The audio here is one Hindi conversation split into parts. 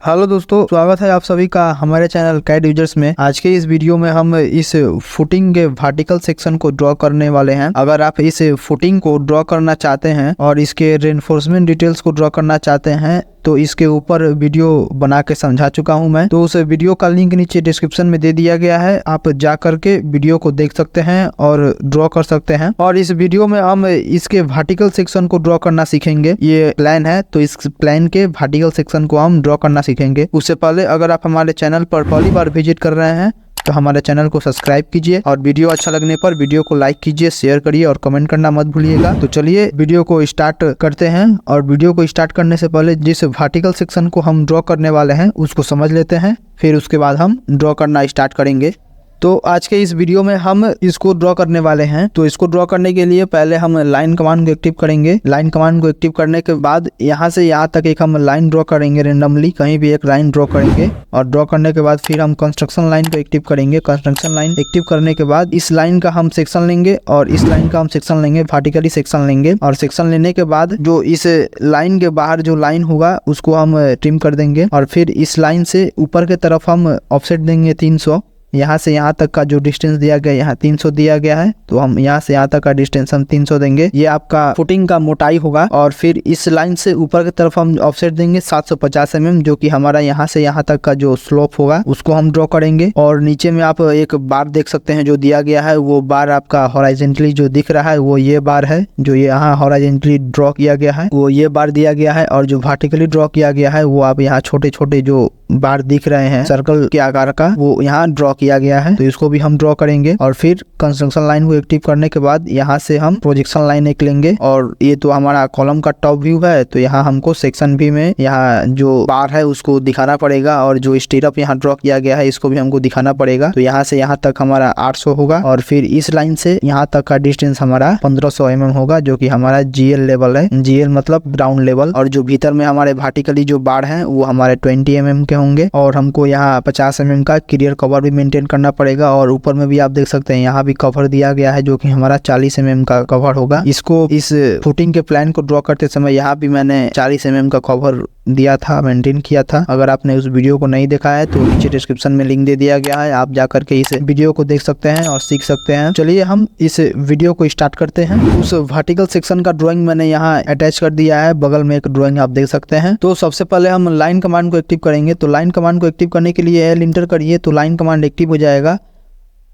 हेलो दोस्तों, स्वागत है आप सभी का हमारे चैनल कैड यूजर्स में। आज के इस वीडियो में हम इस फुटिंग के वर्टिकल सेक्शन को ड्रॉ करने वाले हैं। अगर आप इस फुटिंग को ड्रॉ करना चाहते हैं और इसके रेनफोर्समेंट डिटेल्स को ड्रॉ करना चाहते हैं तो इसके ऊपर वीडियो बना के समझा चुका हूं मैं। तो उस वीडियो का लिंक नीचे डिस्क्रिप्शन में दे दिया गया है, आप जा करके वीडियो को देख सकते हैं और ड्रॉ कर सकते हैं। और इस वीडियो में हम इसके वर्टिकल सेक्शन को ड्रॉ करना सीखेंगे। ये प्लान है तो इस प्लान के वर्टिकल सेक्शन को हम ड्रॉ करना सीखेंगे। उससे पहले अगर आप हमारे चैनल पर पहली बार विजिट कर रहे हैं तो हमारे चैनल को सब्सक्राइब कीजिए और वीडियो अच्छा लगने पर वीडियो को लाइक कीजिए, शेयर करिए और कमेंट करना मत भूलिएगा। तो चलिए वीडियो को स्टार्ट करते हैं। और वीडियो को स्टार्ट करने से पहले जिस वर्टिकल सेक्शन को हम ड्रॉ करने वाले हैं उसको समझ लेते हैं, फिर उसके बाद हम ड्रॉ करना स्टार्ट करेंगे। तो आज के इस वीडियो में हम इसको ड्रॉ करने वाले हैं। तो इसको ड्रॉ करने के लिए पहले हम लाइन कमांड को एक्टिव करेंगे। लाइन कमांड को एक्टिव करने के बाद यहाँ से यहाँ तक एक हम लाइन ड्रॉ करेंगे, रेंडमली कहीं भी एक लाइन ड्रॉ करेंगे। और ड्रॉ करने के बाद फिर हम कंस्ट्रक्शन लाइन को एक्टिव करेंगे। कंस्ट्रक्शन लाइन एक्टिव करने के बाद इस लाइन का हम सेक्शन लेंगे और इस लाइन का हम सेक्शन लेंगे, वर्टिकली सेक्शन लेंगे। और सेक्शन लेने के बाद जो इस लाइन के बाहर जो लाइन होगा उसको हम ट्रिम कर देंगे। और फिर इस लाइन से ऊपर की तरफ हम ऑफसेट देंगे 300। यहाँ से यहाँ तक का जो डिस्टेंस दिया गया, यहाँ 300 दिया गया है, तो हम यहाँ से यहाँ तक का डिस्टेंस हम 300 देंगे। ये आपका फुटिंग का मोटाई होगा। और फिर इस लाइन से ऊपर की तरफ हम ऑफसेट देंगे 750 mm, जो कि हमारा यहाँ से यहाँ तक का जो स्लोप होगा उसको हम ड्रॉ करेंगे। और नीचे में आप एक बार देख सकते हैं जो दिया गया है, वो बार आपका हॉराइजेंटली जो दिख रहा है वो ये बार है। जो ये यहाँ हॉराइजेंटली ड्रॉ किया गया है वो ये बार दिया गया है। और जो वर्टिकली ड्रॉ किया गया है वो आप यहाँ छोटे छोटे जो बार दिख रहे हैं सर्कल के आकार का, वो यहाँ ड्रॉ किया गया है। तो इसको भी हम ड्रॉ करेंगे। और फिर कंस्ट्रक्शन लाइन को एक्टिव करने के बाद यहाँ से हम प्रोजेक्शन लाइन एक लेंगे। और ये तो हमारा कॉलम का टॉप व्यू है, तो यहाँ हमको सेक्शन भी में यहाँ जो बार है उसको दिखाना पड़ेगा। और जो स्टीरअप यहाँ ड्रॉ किया गया है इसको भी हमको दिखाना पड़ेगा। तो यहाँ से यहाँ तक हमारा 800 होगा। और फिर इस लाइन से यहाँ तक का डिस्टेंस हमारा 1500 mm होगा, जो कि हमारा GL लेवल है। GL मतलब ग्राउंड लेवल। और जो भीतर में हमारे वर्टिकली जो बार है वो हमारे 20 mm के होंगे। और हमको यहाँ 50 mm का क्लियर कवर भी मेंटेन करना पड़ेगा। और ऊपर में भी आप देख सकते हैं यहाँ भी कवर दिया गया है, जो कि हमारा 40 mm का कवर होगा। इसको इस फुटिंग के प्लान को ड्रॉ करते समय यहाँ भी मैंने 40 mm का कवर दिया था, मेंटेन किया था। अगर आपने उस वीडियो को नहीं देखा है तो नीचे डिस्क्रिप्शन में लिंक दे दिया गया है, आप जाकर के इस वीडियो को देख सकते हैं और सीख सकते हैं। चलिए हम इस वीडियो को स्टार्ट करते हैं। उस वर्टिकल सेक्शन का ड्राइंग मैंने यहाँ अटैच कर दिया है, बगल में एक ड्राइंग आप देख सकते हैं। तो सबसे पहले हम लाइन कमांड को एक्टिव करेंगे। तो लाइन कमांड को एक्टिव करने के लिए L इंटर करिए तो लाइन कमांड एक्टिव हो जाएगा।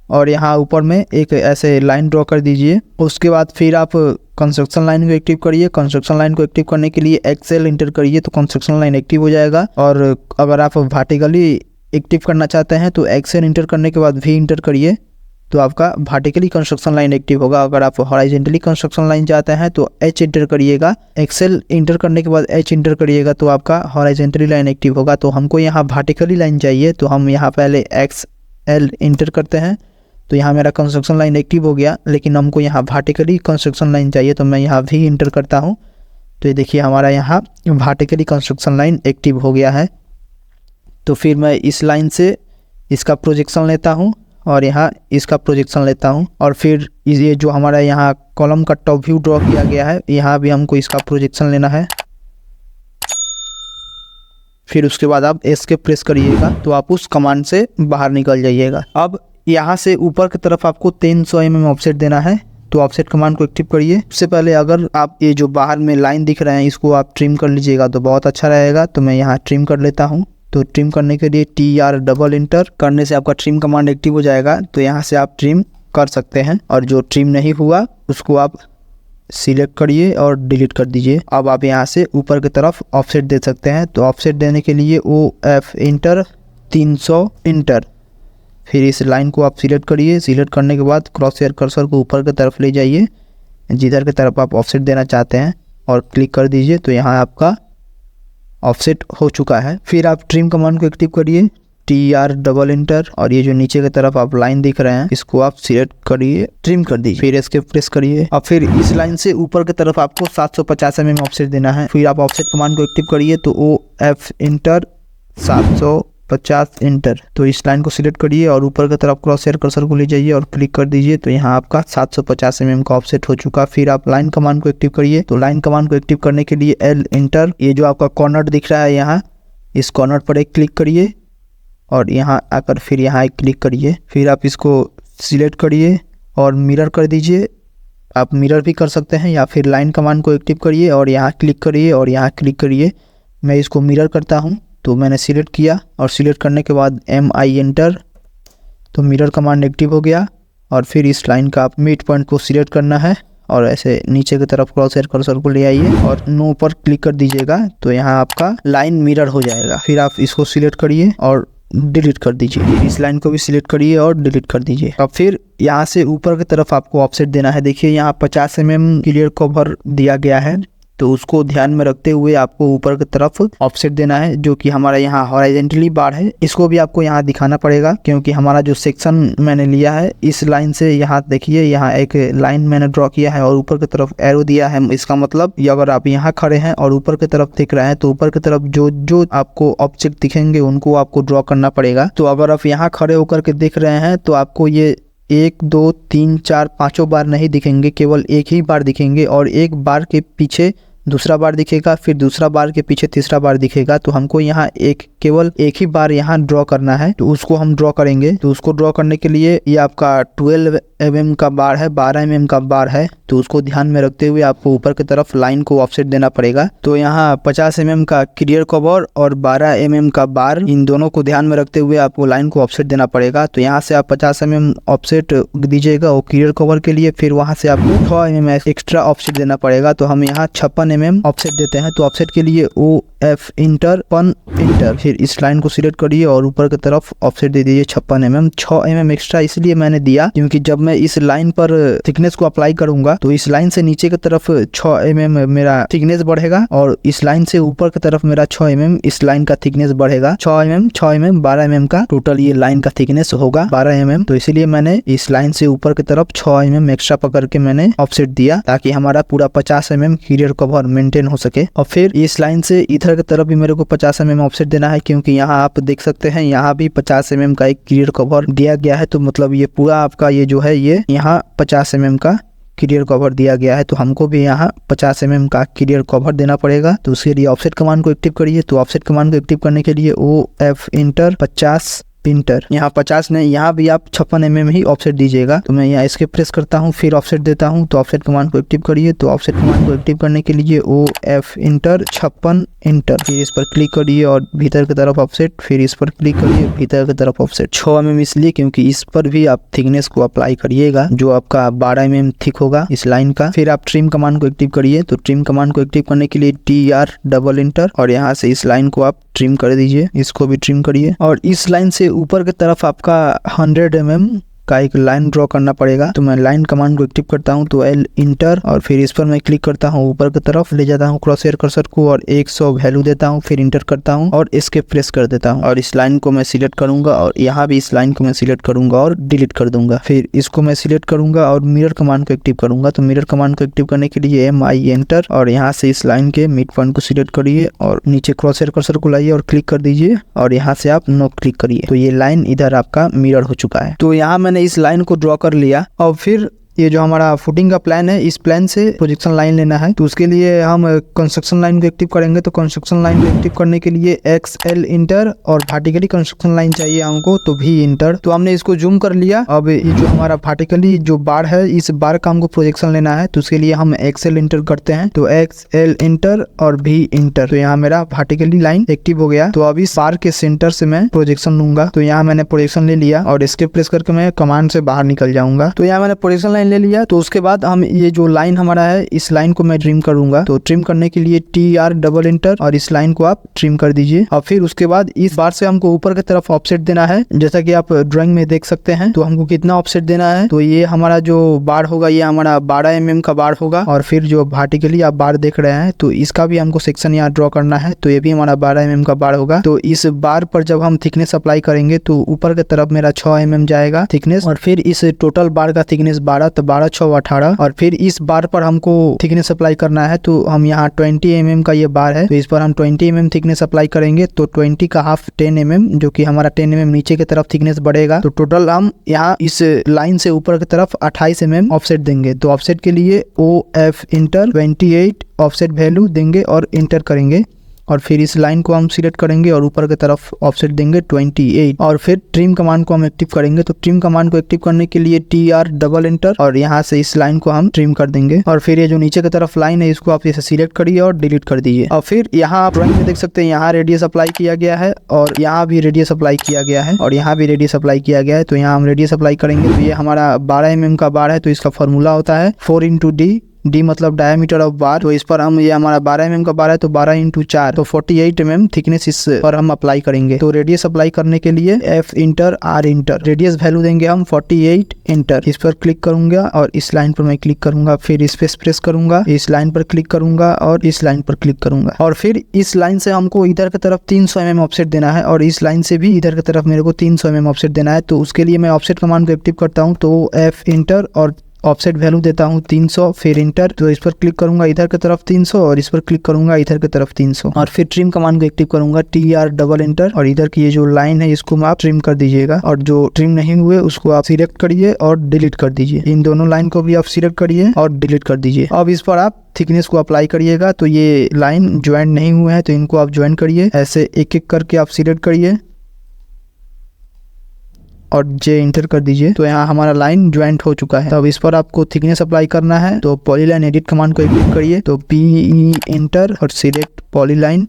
और यहाँ ऊपर में एक ऐसे लाइन ड्रॉ कर दीजिए। उसके बाद फिर आप कंस्ट्रक्शन लाइन को एक्टिव करिए। कंस्ट्रक्शन लाइन को एक्टिव करने के लिए XL इंटर करिए तो कंस्ट्रक्शन लाइन एक्टिव हो जाएगा। और अगर आप वर्टिकली एक्टिव करना चाहते हैं तो XL इंटर करने के बाद V इंटर करिए तो आपका वर्टिकली कंस्ट्रक्शन लाइन एक्टिव होगा। अगर आप हॉराइजेंटली कंस्ट्रक्शन लाइन चाहते हैं तो H इंटर करिएगा। XL इंटर करने के बाद H इंटर करिएगा तो आपका हॉराइजेंटली लाइन एक्टिव होगा। तो हमको यहाँ वर्टिकली लाइन चाहिए तो हम यहाँ पहले XL इंटर करते हैं। तो यहाँ मेरा कंस्ट्रक्शन लाइन एक्टिव हो गया, लेकिन हमको यहाँ वर्टिकली कंस्ट्रक्शन लाइन चाहिए तो मैं यहाँ V इंटर करता हूँ। तो ये देखिए हमारा यहाँ वर्टिकली कंस्ट्रक्शन लाइन एक्टिव हो गया है। तो फिर मैं इस लाइन से इसका प्रोजेक्शन लेता हूँ और यहाँ इसका प्रोजेक्शन लेता हूँ। और फिर ये जो हमारा यहाँ कॉलम का टॉप व्यू ड्रॉ किया गया है यहाँ भी हमको इसका प्रोजेक्शन लेना है। फिर उसके बाद आप एस्केप प्रेस करिएगा तो आप उस कमांड से बाहर निकल जाइएगा। अब यहाँ से ऊपर की तरफ आपको 300 mm ऑफसेट देना है तो ऑफसेट कमांड को एक्टिव करिए। उससे पहले अगर आप ये जो बाहर में लाइन दिख रहे हैं इसको आप ट्रिम कर लीजिएगा तो बहुत अच्छा रहेगा। तो मैं यहाँ ट्रिम कर लेता हूँ। तो ट्रिम करने के लिए TR डबल इंटर करने से आपका ट्रिम कमांड एक्टिव हो जाएगा। तो यहाँ से आप ट्रिम कर सकते हैं। और जो ट्रिम नहीं हुआ उसको आप सिलेक्ट करिए और डिलीट कर दीजिए। अब आप यहाँ से ऊपर की तरफ ऑफसेट दे सकते हैं। तो ऑफसेट देने के लिए OF इंटर 300 इंटर। फिर इस लाइन को आप सिलेक्ट करिए। सिलेक्ट करने के बाद क्रॉस हेयर कर्सर को ऊपर की तरफ ले जाइए जिधर की तरफ आप ऑफसेट देना चाहते हैं और क्लिक कर दीजिए। तो यहाँ आपका ऑफसेट हो चुका है। फिर आप ट्रिम कमांड को एक्टिव करिए TR डबल इंटर। और ये जो नीचे की तरफ आप लाइन दिख रहे हैं इसको आप सिलेक्ट करिए, ट्रिम कर दीजिए। फिर एस्केप प्रेस करिए। अब फिर इस लाइन से ऊपर की तरफ आपको 750 mm ऑफसेट देना है। फिर आप ऑफसेट कमांड को एक्टिव करिए तो OF इंटर 750 इंटर। तो इस लाइन को सिलेक्ट करिए और ऊपर की तरफ क्रॉस हेयर कर्सर को ले जाइए और क्लिक कर दीजिए। तो यहाँ आपका 750 mm का ऑफसेट हो चुका। फिर आप लाइन कमांड को एक्टिव करिए। तो लाइन कमांड को एक्टिव करने के लिए L इंटर। ये जो आपका कॉर्नर दिख रहा है यहाँ इस कॉर्नर पर एक क्लिक करिए और यहाँ आकर फिर यहाँ एक क्लिक करिए। फिर आप इसको सिलेक्ट करिए और मिरर कर दीजिए। आप मिरर भी कर सकते हैं या फिर लाइन कमांड को एक्टिव करिए और यहाँ क्लिक करिए और यहाँ क्लिक करिए। मैं इसको मिरर करता हूँ, तो मैंने सिलेक्ट किया और सिलेक्ट करने के बाद MI एंटर, तो मिरर कमांड एक्टिव हो गया। और फिर इस लाइन का आप मिड पॉइंट को सिलेक्ट करना है और ऐसे नीचे की तरफ क्रॉस हेयर कर्सर को ले आइए और नो पर क्लिक कर दीजिएगा, तो यहाँ आपका लाइन मिरर हो जाएगा। फिर आप इसको सिलेक्ट करिए और डिलीट कर दीजिए। इस लाइन को भी सिलेक्ट करिए और डिलीट कर दीजिए। अब फिर यहाँ से ऊपर की तरफ आपको ऑफसेट देना है। देखिए यहाँ 50 mm क्लियर कवर दिया गया है, तो उसको ध्यान में रखते हुए आपको ऊपर की तरफ ऑफसेट देना है, जो कि हमारा यहाँ हॉरिजॉन्टली बार है। इसको भी आपको यहाँ दिखाना पड़ेगा क्योंकि हमारा जो सेक्शन मैंने लिया है इस लाइन से, यहाँ देखिए यहाँ एक लाइन मैंने ड्रॉ किया है और ऊपर की तरफ एरो दिया है। इसका मतलब ये अगर आप यहाँ खड़े हैं और ऊपर की तरफ दिख रहे हैं तो ऊपर की तरफ जो आपको ऑब्जेक्ट दिखेंगे उनको आपको ड्रॉ करना पड़ेगा। तो अगर आप यहाँ खड़े होकर के देख रहे हैं तो आपको ये 1 2 3 4 5 बार नहीं दिखेंगे, केवल एक ही बार दिखेंगे और एक बार के पीछे दूसरा बार दिखेगा, फिर दूसरा बार के पीछे तीसरा बार दिखेगा। तो हमको यहाँ केवल एक ही बार यहाँ ड्रॉ करना है, तो उसको हम ड्रॉ करेंगे। तो उसको ड्रॉ करने के लिए ये आपका 12 mm का बार है, 12 mm का बार है, तो उसको ध्यान में रखते हुए आपको ऊपर की तरफ लाइन को ऑफसेट देना पड़ेगा। तो यहाँ 50 mm का क्लियर कवर और 12 mm का बार, इन दोनों को ध्यान में रखते हुए आपको लाइन को ऑफसेट देना पड़ेगा। तो यहाँ से आप 50 mm ऑफसेट दीजिएगा वो क्लियर कवर के लिए, फिर वहाँ से आपको 6 mm एक्स्ट्रा ऑफसेट देना पड़ेगा। तो हम यहाँ 56 mm ऑफसेट देते हैं। तो ऑफसेट के लिए OF इंटर पन इंटर, फिर इस लाइन को सिलेक्ट करिए और ऊपर की तरफ ऑफसेट दे दीजिए 56 mm। 6 mm एक्स्ट्रा इसलिए मैंने दिया क्योंकि जब मैं इस लाइन पर थिकनेस को अप्लाई करूंगा तो इस लाइन से नीचे की तरफ 6 mm मेरा थिकनेस बढ़ेगा और इस लाइन से ऊपर की तरफ मेरा 6 mm इस लाइन का थिकनेस बढ़ेगा। 6 mm 12 mm का टोटल ये लाइन का थिकनेस होगा 12 mm। तो इसीलिए मैंने इस लाइन से ऊपर की तरफ 6 mm एक्स्ट्रा पकड़ के मैंने ऑफसेट दिया ताकि हमारा पूरा 50 mm क्लियर कवर मेंटेन हो सके। और फिर इस लाइन से इधर की तरफ भी मेरे को 50 mm ऑफसेट देना है क्योंकि यहाँ आप देख सकते हैं यहाँ भी 50 mm का एक क्लियर कवर दिया गया है। तो मतलब ये पूरा आपका ये जो है ये यहाँ 50 mm का क्लियर कवर दिया गया है, तो हमको भी यहाँ 50 mm का क्लियर कवर देना पड़ेगा। तो उसके लिए ऑफसेट कमांड को एक्टिव करिए। तो ऑफसेट कमांड को एक्टिव करने के लिए OF इंटर 50 इंटर, यहाँ 50 नहीं, यहाँ भी आप 56 mm ही ऑफसेट दीजिएगा। तो मैं यहाँ इसके प्रेस करता हूँ, फिर ऑफसेट देता हूँ। तो ऑफसेट कमांड को एक्टिव करिए। तो ऑफसेट कमांड को एक्टिव करने के लिए OF इंटर 56 इंटर, फिर इस पर क्लिक करिए और भीतर की तरफ ऑफसेट, फिर इस पर क्लिक करिए भीतर की तरफ ऑफसेट 6 mm इसलिए क्योंकि इस पर भी आप थिकनेस को अप्लाई करिएगा जो आपका 12 mm थिक होगा इस लाइन का। फिर आप ट्रिम कमांड को एक्टिव करिए। तो ट्रिम कमांड को एक्टिव करने के लिए TR डबल इंटर और यहाँ से इस लाइन को आप ट्रिम कर दीजिए, इसको भी ट्रिम करिए। और इस लाइन से ऊपर की तरफ आपका 100 mm का एक लाइन ड्रॉ करना पड़ेगा। तो मैं लाइन कमांड को एक्टिव करता हूं, तो L इंटर और फिर इस पर मैं क्लिक करता हूं, ऊपर की तरफ ले जाता हूं क्रॉस हेयर कर्सर को और 100 वैल्यू देता हूं, फिर इंटर करता हूं और इसके प्रेस कर देता हूं और इस लाइन को मैं सिलेक्ट करूंगा और यहाँ भी इस लाइन को मैं सिलेक्ट करूंगा और डिलीट कर दूंगा। फिर इसको मैं सिलेक्ट करूंगा और मिरर कमांड को एक्टिव करूंगा। तो मिरर कमांड को एक्टिव करने के लिए MI एंटर और यहाँ से इस लाइन के मिड पॉइंट को सिलेक्ट करिए और नीचे क्रॉस हेयर कर्सर को लाइए और क्लिक कर दीजिए और यहाँ से आप नो क्लिक करिए। तो ये लाइन इधर आपका मिरर हो चुका है। तो यहाँ मैंने इस लाइन को ड्रॉ कर लिया और फिर ये जो हमारा फुटिंग का प्लान है इस प्लान से प्रोजेक्शन लाइन लेना है। तो उसके लिए हम कंस्ट्रक्शन लाइन को एक्टिव करेंगे। तो कंस्ट्रक्शन लाइन को एक्टिव करने के लिए XL इंटर और वर्टिकली कंस्ट्रक्शन लाइन चाहिए हमको, तो V इंटर। तो हमने इसको जूम कर लिया। अब ये जो हमारा वर्टिकली जो बार है इस बार का हमको प्रोजेक्शन लेना है। तो उसके लिए हम XL इंटर करते हैं। तो XL इंटर और V इंटर। तो यहाँ मेरा वर्टिकली लाइन एक्टिव हो गया। तो अब इस बार के सेंटर से मैं प्रोजेक्शन लूंगा। तो यहाँ मैंने प्रोजेक्शन ले लिया और एस्केप प्रेस करके मैं कमांड से बाहर निकल जाऊंगा। तो यहाँ मैंने प्रोजेक्शन ले लिया। तो उसके बाद हम ये जो लाइन हमारा है इस लाइन को मैं ट्रिम करूंगा। तो ट्रिम करने के लिए TR डबल इंटर और इस लाइन को आप ट्रिम कर दीजिए। और फिर उसके बाद इस बार से हमको ऊपर की तरफ ऑफसेट देना है, जैसा कि आप ड्राइंग में देख सकते हैं। तो हमको कितना ऑफसेट देना है, तो ये हमारा जो बार होगा ये हमारा 12 mm का बार होगा। और फिर जो वर्टिकली आप बार देख रहे हैं तो इसका भी हमको सेक्शन यहाँ ड्रॉ करना है। तो ये भी हमारा 12 mm का बार होगा। तो इस बार पर जब हम थिकनेस अप्लाई करेंगे तो ऊपर की तरफ मेरा 6 mm जाएगा थिकनेस और फिर इस टोटल बार का थिकनेस 12, तो 12 6 18 और फिर इस बार पर हमको थिकनेस अप्लाई करना है। तो हम यहाँ 20 mm का ये बार है तो इस पर हम 20 mm थिकनेस अप्लाई करेंगे। तो 20 का हाफ 10 mm जो कि हमारा 10 mm नीचे की तरफ थिकनेस बढ़ेगा। तो टोटल हम यहाँ इस लाइन से ऊपर की तरफ 28 mm ऑफसेट देंगे। तो ऑफसेट के लिए OF इंटर 28 ऑफसेट वैल्यू देंगे और इंटर करेंगे और फिर इस लाइन को हम सिलेक्ट करेंगे और ऊपर की तरफ ऑफसेट देंगे 28 और फिर ट्रिम कमांड को हम एक्टिव करेंगे। तो ट्रिम कमांड को एक्टिव करने के लिए TR डबल एंटर और यहाँ से इस लाइन को हम ट्रिम कर देंगे। और फिर ये जो नीचे की तरफ लाइन है इसको आप इसे सिलेक्ट करिए और डिलीट कर दीजिए। और फिर यहाँ आप ड्राइंग में देख सकते हैं यहाँ रेडियस अप्लाई किया गया है और यहाँ भी रेडियस अप्लाई किया गया है और यहाँ भी रेडियस अप्लाई किया गया है। तो यहाँ हम रेडियस अप्लाई करेंगे। तो ये हमारा 12 mm का बार है, तो इसका फॉर्मूला होता है 4 × D। D मतलब डायमीटर ऑफ बार। तो इस पर हम ये हमारा 12 mm का बार है तो 12 × 4 तो 48 mm थिकनेस इस पर हम अप्लाई करेंगे। तो रेडियस अप्लाई करने के लिए F inter R inter, radius value देंगे हम 48 इंटर। इस पर क्लिक करूंगा और इस लाइन पर मैं क्लिक करूंगा, फिर स्पेस प्रेस करूंगा, इस लाइन पर क्लिक करूंगा और इस लाइन पर क्लिक करूंगा। और फिर इस लाइन से हमको इधर की तरफ 300 mm ऑफसेट देना है और इस लाइन से भी इधर की तरफ मेरे को 300 mm ऑफसेट देना है। तो उसके लिए मैं ऑफसेट कमांड को एक्टिव करता हूँ। तो F इंटर और ऑफसेट वैल्यू देता हूँ 300, फिर इंटर। तो इस पर क्लिक करूंगा इधर की तरफ 300 और इस पर क्लिक करूंगा इधर की तरफ 300 और फिर ट्रिम कमांड को एक्टिव करूंगा TR डबल एंटर और इधर की ये जो लाइन है इसको आप ट्रिम कर दीजिएगा और जो ट्रिम नहीं हुए उसको आप सिलेक्ट करिए और डिलीट कर दीजिए। इन दोनों लाइन को भी आप सिलेक्ट करिए और डिलीट कर दीजिए। अब इस पर आप थिकनेस को अप्लाई करिएगा। तो ये लाइन ज्वाइन नहीं हुए हैं तो इनको आप ज्वाइन करिए, ऐसे एक एक करके आप सिलेक्ट करिए और J इंटर कर दीजिए। तो यहाँ हमारा लाइन ज्वाइंट हो चुका है। तो अब इस पर आपको थिकनेस अप्लाई करना है। तो पॉलीलाइन एडिट कमांड को एक्टिव करिए। तो PE इंटर और सिलेक्ट पॉलीलाइन,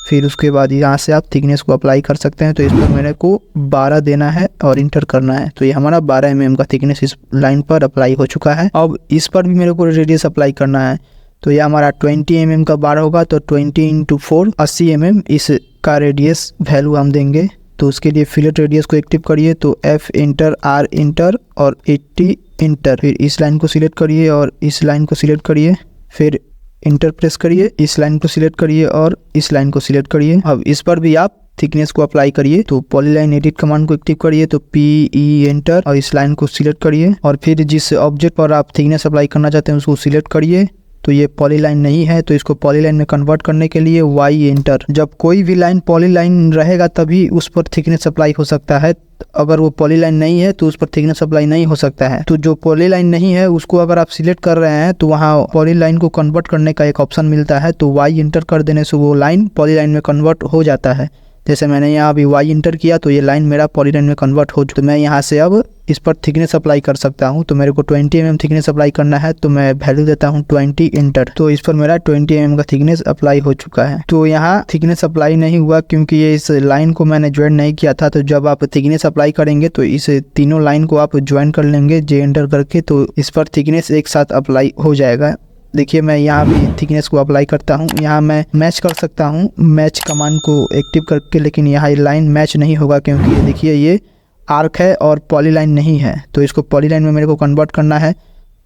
फिर उसके बाद यहाँ से आप थिकनेस को अप्लाई कर सकते हैं। तो इस पर मेरे को 12 देना है और इंटर करना है। तो ये हमारा 12 mm का थिकनेस इस लाइन पर अप्लाई हो चुका है। अब इस पर भी मेरे को रेडियस अप्लाई करना है। तो ये हमारा 20 mm का बार होगा तो 20 × 4 80 mm इसका रेडियस वैल्यू हम देंगे। तो उसके लिए फिलेट रेडियस को एक्टिव करिए। तो F इंटर R इंटर और 80 इंटर, फिर इस लाइन को सिलेक्ट करिए और इस लाइन को सिलेक्ट करिए, फिर इंटर प्रेस करिए, इस लाइन को सिलेक्ट करिए और इस लाइन को सिलेक्ट करिए। अब इस पर भी आप थिकनेस को अप्लाई करिए। तो पॉलीलाइन एडिट कमांड को एक्टिव करिए। तो PE एंटर और इस लाइन को सिलेक्ट करिए और फिर जिस ऑब्जेक्ट पर आप थिकनेस अप्लाई करना चाहते हैं उसको सिलेक्ट करिए। तो ये पॉलीलाइन नहीं है तो इसको पॉलीलाइन में कन्वर्ट करने के लिए Y एंटर। जब कोई भी लाइन पॉलीलाइन रहेगा तभी उस पर थिकनेस अप्लाई हो सकता है, अगर वो पॉलीलाइन नहीं है तो उस पर थिकनेस अप्लाई नहीं हो सकता है। तो जो पॉलीलाइन नहीं है उसको अगर आप सिलेक्ट कर रहे हैं तो वहाँ पॉलीलाइन को कन्वर्ट करने का एक ऑप्शन मिलता है। तो Y इंटर कर देने से वो लाइन पॉलीलाइन में कन्वर्ट हो जाता है। जैसे मैंने यहाँ अभी Y इंटर किया तो ये लाइन मेरा पॉलीलाइन में कन्वर्ट हो चुका। तो मैं यहाँ से अब इस पर थिकनेस अप्लाई कर सकता हूँ। तो मेरे को 20 mm थिकनेस अप्लाई करना है तो मैं वैल्यू देता हूँ 20 इंटर। तो इस पर मेरा 20 mm का थिकनेस अप्लाई हो चुका है। तो यहाँ थिकनेस अप्लाई नहीं हुआ क्योंकि ये इस लाइन को मैंने ज्वाइन नहीं किया था। तो जब आप थिकनेस अप्लाई करेंगे तो इस तीनों लाइन को आप ज्वाइन कर लेंगे J एंटर करके, तो इस पर थिकनेस एक साथ अप्लाई हो जाएगा। देखिए मैं यहाँ भी थिकनेस को अप्लाई करता हूँ। यहाँ मैं मैच कर सकता हूँ मैच कमांड को एक्टिव करके, लेकिन यहाँ लाइन मैच नहीं होगा क्योंकि ये देखिए ये आर्क है और पॉलीलाइन नहीं है। तो इसको पॉलीलाइन में मेरे को कन्वर्ट करना है।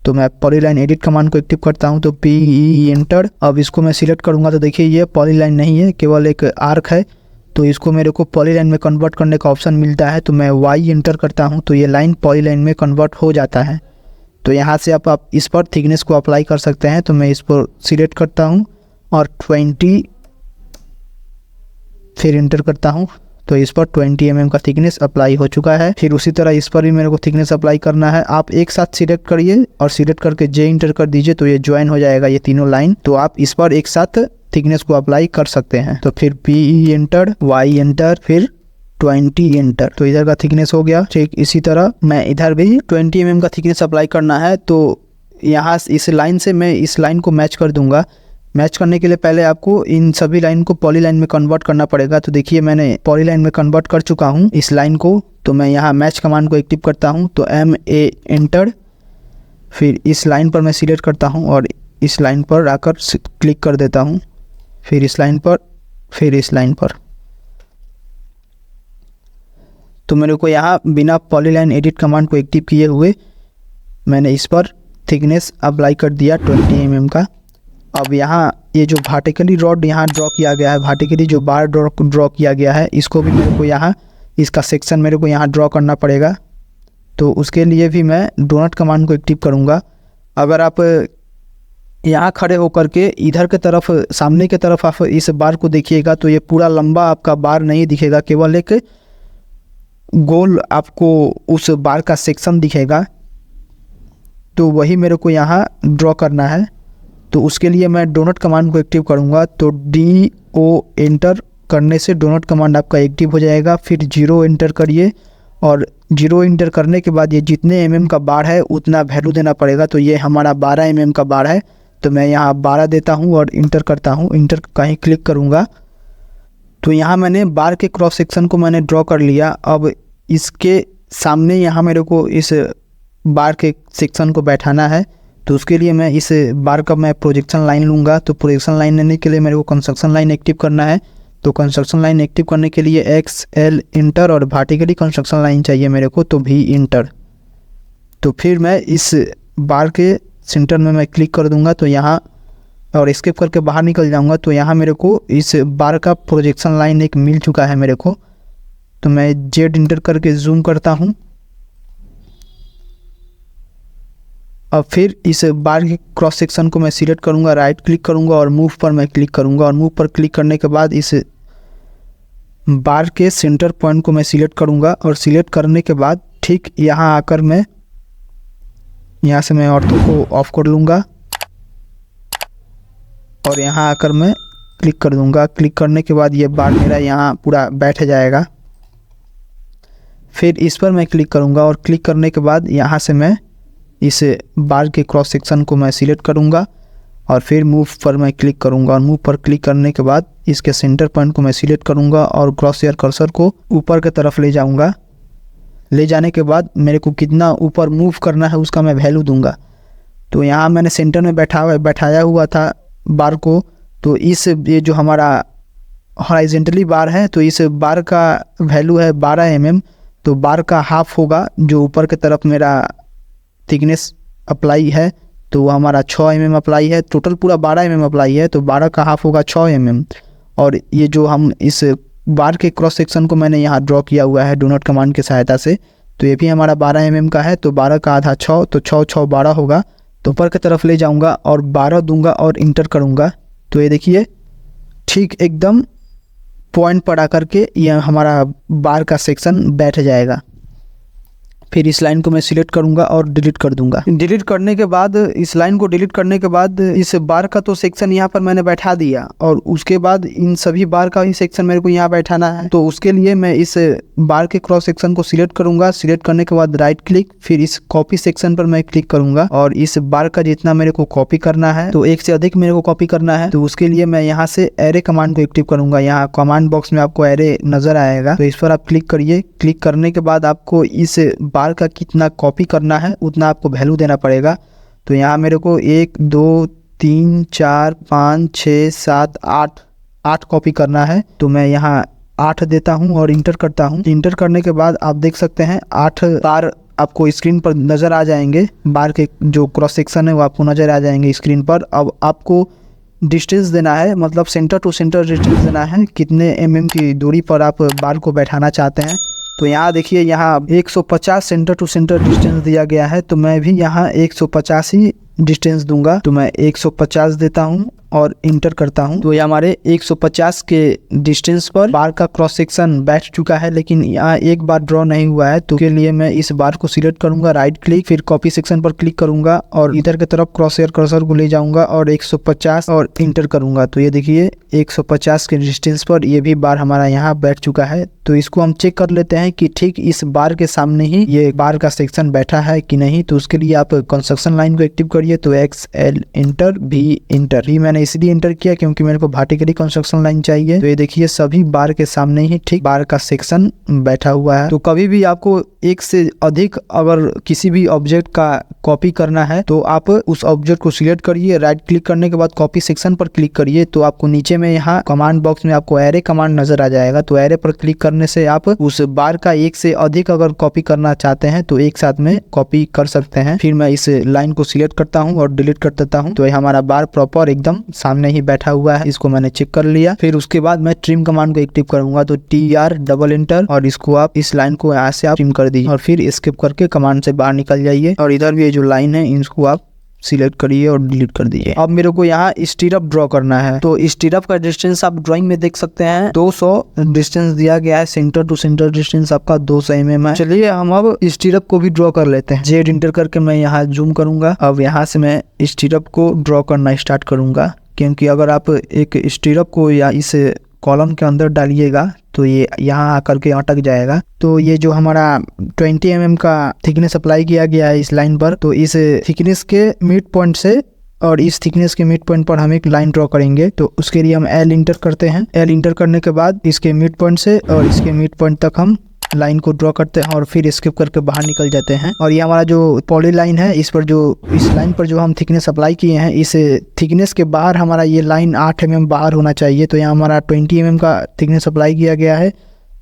तो मैं पॉलीलाइन एडिट कमांड को एक्टिव करता हूँ। तो PE एंटर। अब इसको मैं सिलेक्ट करूँगा तो देखिए ये पॉलीलाइन नहीं है, केवल एक आर्क है। तो इसको मेरे को पॉलीलाइन में कन्वर्ट करने का ऑप्शन मिलता है। तो मैं Y एंटर करता हूँ तो ये लाइन पॉलीलाइन में कन्वर्ट हो जाता है। तो यहाँ से आप इस पर थिकनेस को अप्लाई कर सकते हैं। तो मैं इस पर सिलेक्ट करता हूँ और 20 फिर इंटर करता हूँ। तो इस पर 20 mm का थिकनेस अप्लाई हो चुका है। फिर उसी तरह इस पर भी मेरे को थिकनेस अप्लाई करना है। आप एक साथ सिलेक्ट करिए और सिलेक्ट करके J इंटर कर दीजिए तो ये ज्वाइन हो जाएगा ये तीनों लाइन। तो आप इस पर एक साथ थिकनेस को अप्लाई कर सकते हैं। तो फिर PE एंटर, Y एंटर, फिर 20 एंटर। तो इधर का थिकनेस हो गया। ठीक इसी तरह मैं इधर भी 20 mm का थिकनेस अप्लाई करना है। तो यहाँ इस लाइन से मैं इस लाइन को मैच कर दूंगा। मैच करने के लिए पहले आपको इन सभी लाइन को पॉलीलाइन में कन्वर्ट करना पड़ेगा। तो देखिए मैंने पॉलीलाइन में कन्वर्ट कर चुका हूँ इस लाइन को। तो मैं यहाँ मैच कमांड को एक्टिव करता हूँ। तो MA एंटर, फिर इस लाइन पर मैं सिलेक्ट करता हूँ और इस लाइन पर आकर क्लिक कर देता हूँ, फिर इस लाइन पर, फिर इस लाइन पर। तो मेरे को यहाँ बिना पॉलीलाइन एडिट कमांड को एक्टिव किए हुए मैंने इस पर थिकनेस अप्लाई कर दिया 20 mm का। अब यहाँ ये जो वर्टिकली रॉड यहाँ ड्रॉ किया गया है, वर्टिकली जो बार ड्रॉ किया गया है, इसको भी मेरे को यहाँ इसका सेक्शन मेरे को यहाँ ड्रॉ करना पड़ेगा। तो उसके लिए भी मैं डोनट कमांड को एक्टिव करूँगा। अगर आप यहाँ खड़े होकर के इधर के तरफ सामने की तरफ आप इस बार को देखिएगा तो ये पूरा लंबा आपका बार नहीं दिखेगा, केवल एक गोल आपको उस बार का सेक्शन दिखेगा। तो वही मेरे को यहाँ ड्रॉ करना है। तो उसके लिए मैं डोनट कमांड को एक्टिव करूँगा। तो DO एंटर करने से डोनट कमांड आपका एक्टिव हो जाएगा। फिर 0 एंटर करिए और 0 एंटर करने के बाद ये जितने mm का बार है उतना वैल्यू देना पड़ेगा। तो ये हमारा 12 mm का बार है, तो मैं यहाँ 12 देता हूँ और इंटर करता हूँ। इंटर कहीं क्लिक करूँगा तो यहाँ मैंने बार के क्रॉस सेक्शन को मैंने ड्रॉ कर लिया। अब इसके सामने यहाँ मेरे को इस बार के सेक्शन को बैठाना है, तो उसके लिए मैं इस बार का मैं प्रोजेक्शन लाइन लूँगा। तो प्रोजेक्शन लाइन लेने के लिए मेरे को कंस्ट्रक्शन लाइन एक्टिव करना है। तो कंस्ट्रक्शन लाइन एक्टिव करने के लिए XL इंटर और वर्टिकली कंस्ट्रक्शन लाइन चाहिए मेरे को, तो V इंटर। तो फिर मैं इस बार के सेंटर में मैं क्लिक कर दूंगा, तो यहाँ और एस्केप करके बाहर निकल जाऊंगा। तो यहाँ मेरे को इस बार का प्रोजेक्शन लाइन एक मिल चुका है मेरे को। तो मैं Z इंटर करके जूम करता हूँ। अब फिर इस बार के क्रॉस सेक्शन को मैं सिलेक्ट करूँगा, राइट क्लिक करूँगा और मूव पर मैं क्लिक करूँगा। और मूव पर क्लिक करने के बाद इस बार के सेंटर पॉइंट को मैं सिलेक्ट करूँगा। और सिलेक्ट करने के बाद ठीक यहाँ आकर मैं यहाँ से मैं ऑर्थो को ऑफ कर लूँगा और यहाँ आकर मैं क्लिक कर दूँगा। क्लिक करने के बाद ये बार मेरा यहाँ पूरा बैठ जाएगा। फिर इस पर मैं क्लिक करूँगा और क्लिक करने के बाद यहाँ से मैं इस बार के क्रॉस सेक्शन को मैं सिलेक्ट करूँगा और फिर मूव पर मैं क्लिक करूँगा। और मूव पर क्लिक करने के बाद इसके सेंटर पॉइंट को मैं सिलेक्ट करूँगा और क्रॉस हेयर कर्सर को ऊपर की तरफ ले जाऊँगा। ले जाने के बाद मेरे को कितना ऊपर मूव करना है उसका मैं वैल्यू दूंगा। तो यहाँ मैंने सेंटर में बैठाया हुआ था बार को। तो इस ये जो हमारा हॉरिजॉन्टली बार है, तो इस बार का वैल्यू है 12 mm। तो बार का हाफ होगा जो ऊपर की तरफ मेरा थिकनेस अप्लाई है, तो वो हमारा 6 mm अप्लाई है। टोटल पूरा 12 mm अप्लाई है, तो 12 का हाफ होगा 6 mm। और ये जो हम इस बार के क्रॉस सेक्शन को मैंने यहाँ ड्रॉ किया हुआ है डोनट कमांड की सहायता से, तो ये भी हमारा 12 mm का है। तो 12 का आधा 6, तो 6 6 12 होगा। तो ऊपर की तरफ ले जाऊँगा और 12 दूंगा और इंटर करूँगा। तो ये देखिए ठीक एकदम पॉइंट पर आकर के ये हमारा बार का सेक्शन बैठ जाएगा। फिर इस लाइन को मैं सिलेक्ट करूंगा और डिलीट कर दूंगा। डिलीट करने के बाद इस लाइन को डिलीट करने के बाद इस बार का तो सेक्शन यहाँ पर मैंने बैठा दिया और उसके बाद इन सभी बार का ही सेक्शन मेरे को यहाँ बैठाना है। तो उसके लिए मैं इस बार के क्रॉस सेक्शन को सिलेक्ट करूंगा। सिलेक्ट करने के बाद राइट क्लिक, फिर इस कॉपी सेक्शन पर मैं क्लिक करूंगा और इस बार का जितना मेरे को कॉपी करना है, तो एक से अधिक मेरे को कॉपी करना है, तो उसके लिए मैं यहाँ से एरे कमांड को एक्टिव करूंगा। यहाँ कमांड बॉक्स में आपको एरे नजर आएगा, तो इस पर आप क्लिक करिए। क्लिक करने के बाद आपको इस बार का कितना कॉपी करना है उतना आपको वैल्यू देना पड़ेगा। तो यहाँ मेरे को 1 2 3 4 5 6 7 8 कॉपी करना है। तो मैं यहाँ 8 देता हूँ और इंटर करता हूँ। इंटर करने के बाद आप देख सकते हैं 8 बार आपको स्क्रीन पर नज़र आ जाएंगे। बार के जो क्रॉस सेक्शन है वो आपको नज़र आ जाएंगे स्क्रीन पर। अब आपको डिस्टेंस देना है, मतलब सेंटर टू सेंटर डिस्टेंस देना है, कितने mm की दूरी पर आप बार को बैठाना चाहते हैं। तो यहाँ देखिए यहाँ 150 सेंटर टू सेंटर डिस्टेंस दिया गया है, तो मैं भी यहाँ 150 ही डिस्टेंस दूंगा। तो मैं 150 देता हूँ और इंटर करता हूँ। तो ये हमारे 150 के डिस्टेंस पर बार का क्रॉस सेक्शन बैठ चुका है, लेकिन यहाँ एक बार ड्रॉ नहीं हुआ है। तो के लिए मैं इस बार को सिलेक्ट करूंगा, राइट क्लिक, फिर कॉपी सेक्शन पर क्लिक करूंगा और इधर की तरफ क्रॉस हेयर कर्सर को ले जाऊंगा और 150 और इंटर करूंगा। तो ये देखिए 150 के डिस्टेंस पर ये भी बार हमारा यहाँ बैठ चुका है। तो इसको हम चेक कर लेते हैं कि ठीक इस बार के सामने ही ये बार का सेक्शन बैठा है कि नहीं। तो उसके लिए आप कंस्ट्रक्शन लाइन को एक्टिव करिए। तो XL इंटर, V इंटर। भी मैंने इसलिए इंटर किया क्योंकि मेरे को वर्टिकली कंस्ट्रक्शन लाइन चाहिए। तो ये देखिए सभी बार के सामने ही ठीक बार का सेक्शन बैठा हुआ है। तो कभी भी आपको एक से अधिक अगर किसी भी ऑब्जेक्ट का कॉपी करना है तो आप उस ऑब्जेक्ट को सिलेक्ट करिए, राइट क्लिक करने के बाद कॉपी सेक्शन पर क्लिक करिए। तो आपको नीचे में यहाँ कमांड बॉक्स में आपको एरे कमांड नजर आ जाएगा। तो एरे पर क्लिक करने से आप उस बार का एक से अधिक अगर कॉपी करना चाहते हैं तो एक साथ में कॉपी कर सकते हैं। फिर मैं इस लाइन को सिलेक्ट करता हूँ और डिलीट कर देता हूँ। तो ये हमारा बार प्रॉपर एकदम सामने ही बैठा हुआ है, इसको मैंने चेक कर लिया। फिर उसके बाद मैं ट्रिम कमांड को एक्टिव करूंगा। तो TR डबल इंटर और इसको आप इस लाइन को यहाँ से आप ट्रिम कर दीजिए और फिर स्किप करके कमांड से बाहर निकल जाइए। और इधर भी ये जो लाइन है इसको आप सिलेक्ट करिए और डिलीट कर दीजिए। अब मेरे को यहाँ स्टीरअप ड्रॉ करना है, तो स्टीरअप का डिस्टेंस आप ड्राइंग में देख सकते हैं 200 डिस्टेंस दिया गया है। सेंटर टू सेंटर डिस्टेंस आपका 200 mm है। चलिए हम अब स्टीरअप को भी ड्रॉ कर लेते हैं। जेड इंटर करके मैं यहाँ जूम करूंगा। अब यहाँ से मैं स्टीरअप को ड्रॉ करना स्टार्ट करूंगा, क्योंकि अगर आप एक स्टीरअप को या इस कॉलम के अंदर डालिएगा तो ये यहाँ आकर के अटक जाएगा। तो ये जो हमारा 20 mm का थिकनेस अप्लाई किया गया है इस लाइन पर, तो इस थिकनेस के मिड पॉइंट से और इस थिकनेस के मिड पॉइंट पर हम एक लाइन ड्रॉ करेंगे। तो उसके लिए हम एल इंटर करते हैं। एल इंटर करने के बाद इसके मिड पॉइंट से और इसके मिड पॉइंट तक हम लाइन को ड्रॉ करते हैं और फिर स्किप करके बाहर निकल जाते हैं। और ये हमारा जो पॉली लाइन है, इस लाइन पर जो हम थिकनेस अप्लाई किए हैं, इस थिकनेस के बाहर हमारा ये लाइन 8 mm बाहर होना चाहिए। तो यहाँ हमारा 20 mm का थिकनेस अप्लाई किया गया है।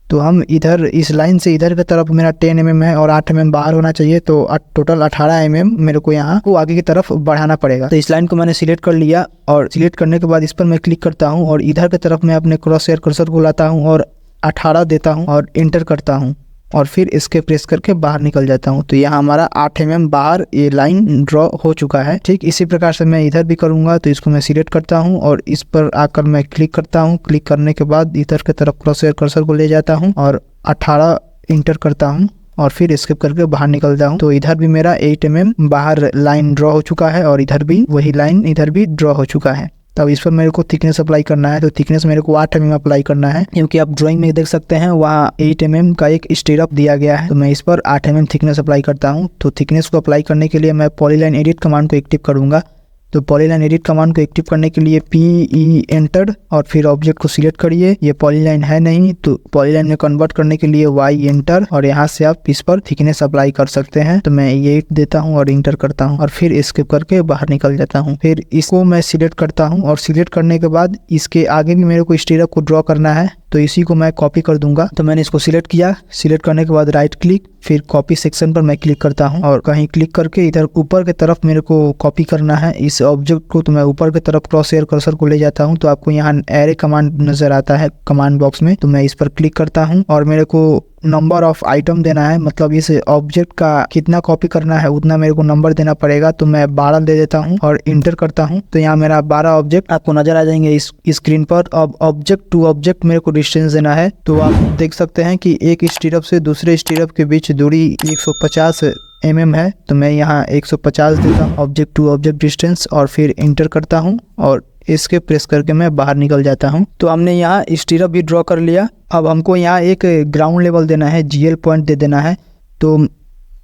तो हम इधर इस लाइन से इधर की तरफ मेरा 10 mm है और 8 mm बाहर होना चाहिए। तो टोटल 18 mm मेरे को यहाँ को आगे की तरफ बढ़ाना पड़ेगा। तो इस लाइन को मैंने सिलेक्ट कर लिया और सिलेक्ट करने के बाद इस पर मैं क्लिक करता हूँ और इधर की तरफ मैं अपने क्रॉस हेयर कर्सर को लाता हूँ और 18 देता हूँ और इंटर करता हूँ और फिर इसके प्रेस करके बाहर निकल जाता हूँ। तो यहाँ हमारा 8 mm बाहर ये लाइन ड्रॉ हो चुका है। ठीक इसी प्रकार से मैं इधर भी करूँगा। तो इसको मैं सिलेक्ट करता हूँ और इस पर आकर मैं क्लिक करता हूँ। क्लिक करने के बाद इधर की तरफ क्रॉस हेयर कर्सर को ले जाता हूँ और 18 इंटर करता हूँ और फिर स्किप करके बाहर निकलता हूँ। तो इधर भी मेरा 8 mm बाहर लाइन ड्रॉ हो चुका है और इधर भी वही लाइन इधर भी ड्रॉ हो चुका है। तब इस पर मेरे को थिकनेस अप्लाई करना है। तो थिकनेस मेरे को 8 mm अप्लाई करना है, क्योंकि आप ड्राइंग में देख सकते हैं वहाँ 8 mm का एक स्टीरअप दिया गया है। तो मैं इस पर 8 mm थिकनेस अप्लाई करता हूँ। तो थिकनेस को अप्लाई करने के लिए मैं पॉलीलाइन एडिट कमांड को एक्टिव करूँगा। तो पॉलीलाइन एडिट कमांड को एक्टिव करने के लिए PE एंटर और फिर ऑब्जेक्ट को सिलेक्ट करिए। ये पॉलीलाइन है नहीं, तो पॉलीलाइन में कन्वर्ट करने के लिए Y एंटर और यहाँ से आप इस पर थिकनेस अप्लाई कर सकते हैं। तो मैं ये देता हूँ और इंटर करता हूँ और फिर स्किप करके बाहर निकल जाता हूँ। फिर इसको मैं सिलेक्ट करता हूँ और सिलेक्ट करने के बाद इसके आगे भी मेरे को स्टीरअप को ड्रॉ करना है। तो इसी को मैं कॉपी कर दूंगा। तो मैंने इसको सिलेक्ट किया। सिलेक्ट करने के बाद राइट क्लिक, फिर कॉपी सेक्शन पर मैं क्लिक करता हूं और कहीं क्लिक करके इधर ऊपर की तरफ मेरे को कॉपी करना है इस ऑब्जेक्ट को। तो मैं ऊपर की तरफ क्रॉस हेयर कर्सर को ले जाता हूं। तो आपको यहाँ एरे कमांड नजर आता है कमांड बॉक्स में। तो मैं इस पर क्लिक करता हूं और मेरे को नंबर ऑफ आइटम देना है, मतलब इस ऑब्जेक्ट का कितना कॉपी करना है उतना मेरे को नंबर देना पड़ेगा। तो मैं 12 दे देता हूं और इंटर करता हूं। तो यहाँ मेरा 12 ऑब्जेक्ट आपको नजर आ जाएंगे इस स्क्रीन पर। अब ऑब्जेक्ट टू ऑब्जेक्ट मेरे को डिस्टेंस देना है। तो आप देख सकते हैं कि एक स्टीरअप से दूसरे स्टीरअप के बीच दूरी 150 mm है। तो मैं यहाँ 150 देता हूँ ऑब्जेक्ट टू ऑब्जेक्ट डिस्टेंस और फिर इंटर करता हूँ और इसके प्रेस करके मैं बाहर निकल जाता हूँ। तो हमने यहाँ स्टीरअप भी ड्रॉ कर लिया। अब हमको यहाँ एक ग्राउंड लेवल देना है, GL पॉइंट दे देना है। तो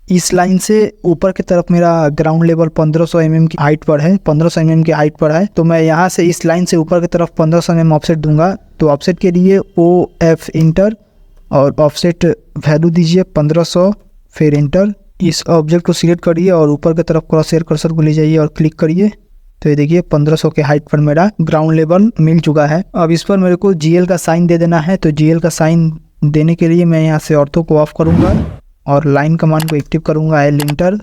इस लाइन से ऊपर की तरफ मेरा ग्राउंड लेवल 1500 mm की हाइट पर है, 1500 mm की हाइट पर है। तो मैं यहाँ से इस लाइन से ऊपर की तरफ 1500 mm ऑफसेट दूंगा। तो ऑफसेट के लिए OF इंटर और ऑफसेट वैल्यू दीजिए 1500, फिर इंटर। इस ऑब्जेक्ट को सिलेक्ट करिए और ऊपर की तरफ क्रॉस हेयर कर्सर को ले जाइए और क्लिक करिए। तो ये देखिए 1500 के हाइट पर मेरा ग्राउंड लेवल मिल चुका है। अब इस पर मेरे को GL का साइन दे देना है। तो GL का साइन देने के लिए मैं यहाँ से ऑर्थो को ऑफ करूँगा और लाइन कमांड को एक्टिव करूँगा, L इंटर।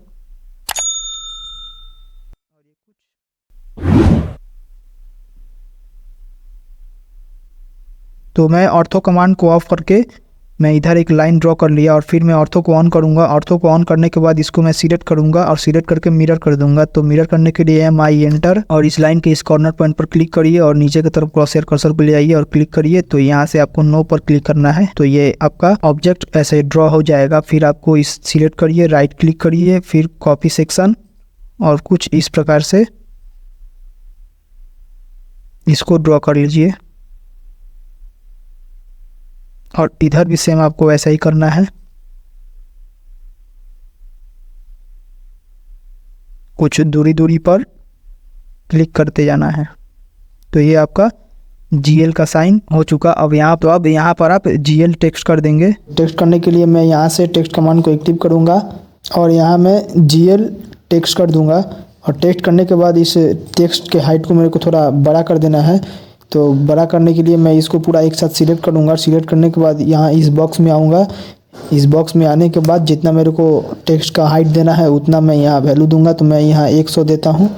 तो मैं ऑर्थो कमांड को ऑफ करके मैं इधर एक लाइन ड्रॉ कर लिया और फिर मैं ऑर्थो को ऑन करूंगा। ऑर्थो को ऑन करने के बाद इसको मैं सिलेक्ट करूंगा और सिलेक्ट करके मिरर कर दूंगा। तो मिरर करने के लिए MI एंटर और इस लाइन के इस कॉर्नर पॉइंट पर क्लिक करिए और नीचे की तरफ क्रॉस हेयर कर्सर को ले आइए और क्लिक करिए। तो यहाँ से आपको नो पर क्लिक करना है। तो ये आपका ऑब्जेक्ट ऐसे ड्रॉ हो जाएगा। फिर आपको इस सिलेक्ट करिए, राइट क्लिक करिए, फिर कॉपी सेक्शन और कुछ इस प्रकार से इसको ड्रॉ कर लीजिए। और इधर भी सेम आपको ऐसा ही करना है। कुछ दूरी पर क्लिक करते जाना है। तो ये आपका GL का साइन हो चुका। अब यहाँ पर आप GL टेक्स्ट कर देंगे। टेक्स्ट करने के लिए मैं यहाँ से टेक्स्ट कमांड को एक्टिव करूँगा और यहाँ मैं GL टेक्स्ट कर दूँगा। और टेक्स्ट करने के बाद इस टेक्स्ट के हाइट को मेरे को थोड़ा बड़ा कर देना है। तो बड़ा करने के लिए मैं इसको पूरा एक साथ सिलेक्ट करूँगा। सिलेक्ट करने के बाद यहाँ इस बॉक्स में आऊँगा। इस बॉक्स में आने के बाद जितना मेरे को टेक्स्ट का हाइट देना है उतना मैं यहाँ वैल्यू दूंगा। तो मैं यहाँ 100 देता हूँ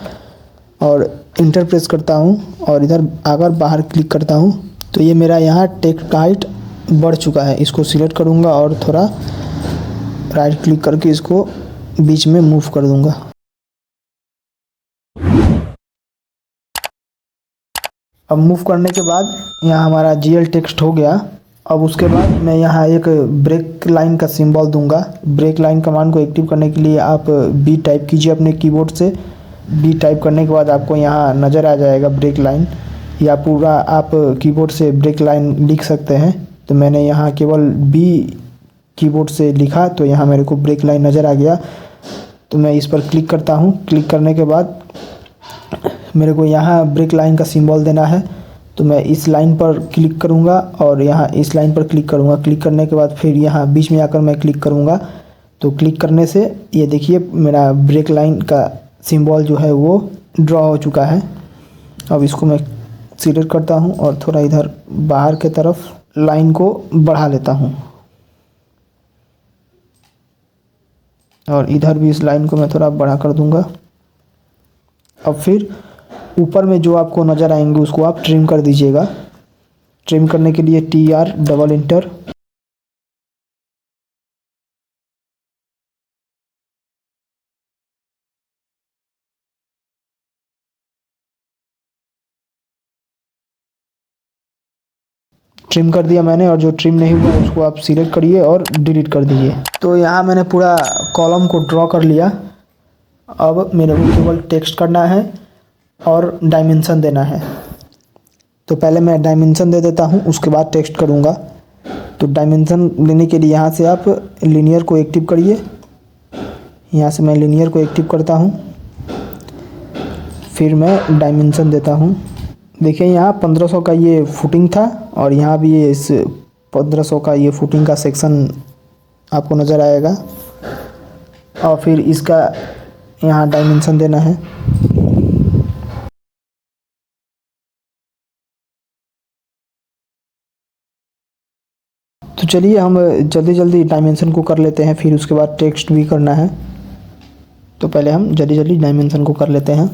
और इंटर प्रेस करता हूँ और इधर आकर बाहर क्लिक करता हूँ। तो ये मेरा यहाँ टेक्स्ट का हाइट बढ़ चुका है। इसको सिलेक्ट करूँगा और थोड़ा राइट क्लिक करके इसको बीच में मूव कर दूँगा। अब मूव करने के बाद यहाँ हमारा GL टेक्स्ट हो गया। अब उसके बाद मैं यहाँ एक ब्रेक लाइन का सिंबल दूंगा। ब्रेक लाइन कमांड को एक्टिव करने के लिए आप B टाइप कीजिए अपने कीबोर्ड से। B टाइप करने के बाद आपको यहाँ नज़र आ जाएगा ब्रेक लाइन, या पूरा आप कीबोर्ड से ब्रेक लाइन लिख सकते हैं। तो मैंने यहाँ केवल B कीबोर्ड से लिखा तो यहाँ मेरे को ब्रेक लाइन नज़र आ गया। तो मैं इस पर क्लिक करता हूँ। क्लिक करने के बाद मेरे को यहाँ ब्रेक लाइन का सिंबल देना है, तो मैं इस लाइन पर क्लिक करूँगा और यहाँ इस लाइन पर क्लिक करूँगा। क्लिक करने के बाद फिर यहाँ बीच में आकर मैं क्लिक करूँगा। तो क्लिक करने से ये देखिए मेरा ब्रेक लाइन का सिंबल जो है वो ड्रॉ हो चुका है। अब इसको मैं सिलेक्ट करता हूँ और थोड़ा इधर बाहर के तरफ लाइन को बढ़ा लेता हूँ, और इधर भी इस लाइन को मैं थोड़ा बढ़ा कर दूँगा। अब फिर ऊपर में जो आपको नज़र आएंगे उसको आप ट्रिम कर दीजिएगा। ट्रिम करने के लिए TR डबल इंटर। ट्रिम कर दिया मैंने, और जो ट्रिम नहीं हुआ उसको आप सिलेक्ट करिए और डिलीट कर दीजिए। तो यहाँ मैंने पूरा कॉलम को ड्रॉ कर लिया। अब मेरे को केवल टेक्स्ट करना है और डायमेंशन देना है। तो पहले मैं डायमेंशन दे देता हूँ, उसके बाद टेक्स्ट करूँगा। तो डायमेंशन लेने के लिए यहाँ से आप लीनियर को एक्टिव करिए। यहाँ से मैं लीनियर को एक्टिव करता हूँ, फिर मैं डायमेंशन देता हूँ। देखिए यहाँ 1500 का ये फुटिंग था, और यहाँ भी ये इस 1500 का ये फुटिंग का सेक्शन आपको नज़र आएगा। और फिर इसका यहाँ डायमेंशन देना है। तो चलिए हम जल्दी जल्दी डायमेंशन को कर लेते हैं, फिर उसके बाद टेक्स्ट भी करना है। तो पहले हम जल्दी जल्दी डायमेंशन को कर लेते हैं।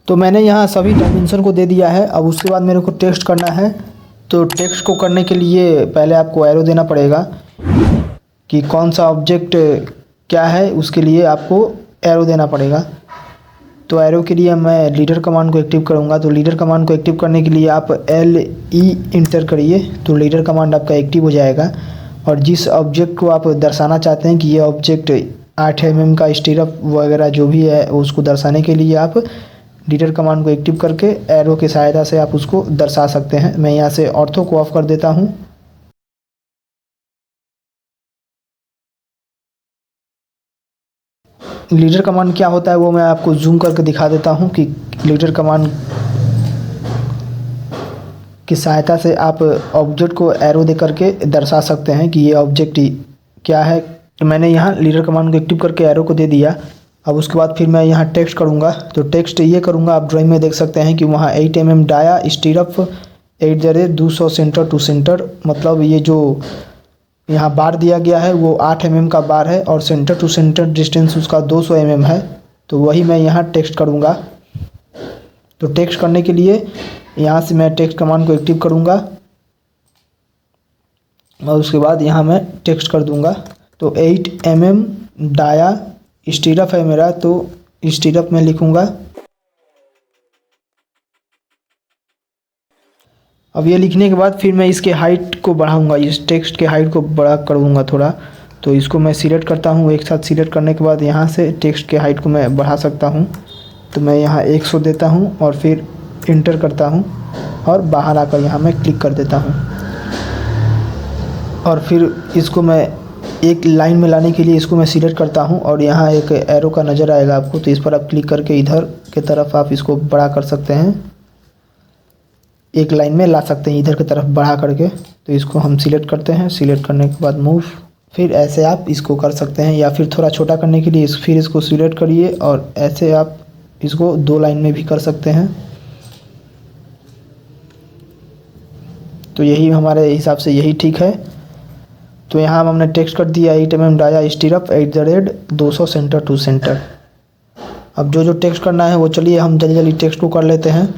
तो मैंने यहाँ सभी डायमेंशन को दे दिया है। अब उसके बाद मेरे को टेक्स्ट करना है। तो टेक्स्ट को करने के लिए पहले आपको एरो देना पड़ेगा कि कौन सा ऑब्जेक्ट क्या है, उसके लिए आपको एरो देना पड़ेगा। तो एरो के लिए मैं लीडर कमांड को एक्टिव करूँगा। तो लीडर कमांड को एक्टिव करने के लिए आप LE इंटर करिए, तो लीडर कमांड आपका एक्टिव हो जाएगा। और जिस ऑब्जेक्ट को आप दर्शाना चाहते हैं कि ये ऑब्जेक्ट 8 mm का स्टीरअप वगैरह जो भी है उसको दर्शाने के लिए आप लीडर कमांड को एक्टिव करके एरो की सहायता से आप उसको दर्शा सकते हैं। मैं यहाँ से ऑर्थो को ऑफ कर देता हूँ। लीडर कमांड क्या होता है वो मैं आपको जूम करके दिखा देता हूँ कि लीडर कमांड की सहायता से आप ऑब्जेक्ट को एरो दे करके दर्शा सकते हैं कि ये ऑब्जेक्ट क्या है। तो मैंने यहाँ लीडर कमांड को एक्टिव करके एरो को दे दिया। अब उसके बाद फिर मैं यहाँ टेक्स्ट करूँगा। तो टेक्स्ट ये करूँगा, आप ड्राइंग में देख सकते हैं कि वहाँ 8 mm dia stirrup 8 centre to centre, मतलब ये जो यहाँ बार दिया गया है वो 8 mm का बार है, और सेंटर टू सेंटर डिस्टेंस उसका 200 mm है। तो वही मैं यहाँ टेक्स्ट करूँगा। तो टेक्स्ट करने के लिए यहाँ से मैं टेक्स्ट कमांड को एक्टिव करूँगा, और उसके बाद यहाँ मैं टेक्स्ट कर दूँगा। तो 8 mm डाया स्टीरअप है मेरा, तो स्टीरअप में लिखूँगा। अब ये लिखने के बाद फिर मैं इसके हाइट को बढ़ाऊँगा, इस टेक्स्ट के हाइट को बड़ा कर दूँगा थोड़ा। तो इसको मैं सिलेक्ट करता हूँ। एक साथ सिलेक्ट करने के बाद यहाँ से टेक्स्ट के हाइट को मैं बढ़ा सकता हूँ। तो मैं यहाँ 100 देता हूँ और फिर इंटर करता हूँ, और बाहर आकर यहाँ मैं क्लिक कर देता हूँ। और फिर इसको मैं एक लाइन में लाने के लिए इसको मैं सिलेक्ट करता हूँ, और यहाँ एक एरो का नज़र आएगा आपको। तो इस पर आप क्लिक करके इधर के तरफ आप इसको बड़ा कर सकते हैं, एक लाइन में ला सकते हैं इधर की तरफ बढ़ा करके। तो इसको हम सिलेक्ट करते हैं। सिलेक्ट करने के बाद मूव, फिर ऐसे आप इसको कर सकते हैं, या फिर थोड़ा छोटा करने के लिए फिर इसको सिलेक्ट करिए, और ऐसे आप इसको 2 लाइन में भी कर सकते हैं। तो यही हमारे हिसाब से यही ठीक है। तो यहाँ हमने टेक्स्ट कर दिया 8 mm dia stirrup 8 centre to centre. अब जो टेक्स्ट करना है वो चलिए हम जल्दी जल्दी टेक्स्ट को कर लेते हैं।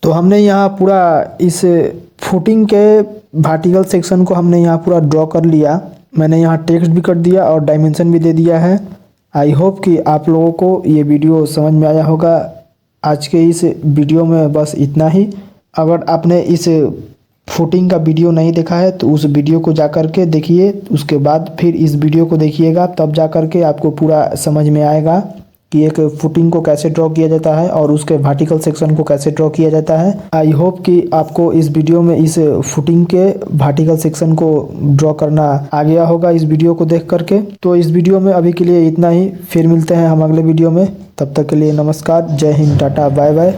तो हमने यहाँ पूरा इस फुटिंग के वर्टिकल सेक्शन को हमने यहाँ पूरा ड्रॉ कर लिया। मैंने यहाँ टेक्स्ट भी कर दिया और डायमेंशन भी दे दिया है। आई होप कि आप लोगों को ये वीडियो समझ में आया होगा। आज के इस वीडियो में बस इतना ही। अगर आपने इस फुटिंग का वीडियो नहीं देखा है तो उस वीडियो को जा कर के देखिए, उसके बाद फिर इस वीडियो को देखिएगा, तब जा कर के आपको पूरा समझ में आएगा कि एक फुटिंग को कैसे ड्रॉ किया जाता है और उसके वर्टिकल सेक्शन को कैसे ड्रॉ किया जाता है। आई होप कि आपको इस वीडियो में इस फुटिंग के वर्टिकल सेक्शन को ड्रॉ करना आ गया होगा इस वीडियो को देख करके। तो इस वीडियो में अभी के लिए इतना ही, फिर मिलते हैं हम अगले वीडियो में। तब तक के लिए नमस्कार, जय हिंद, टाटा, बाय बाय।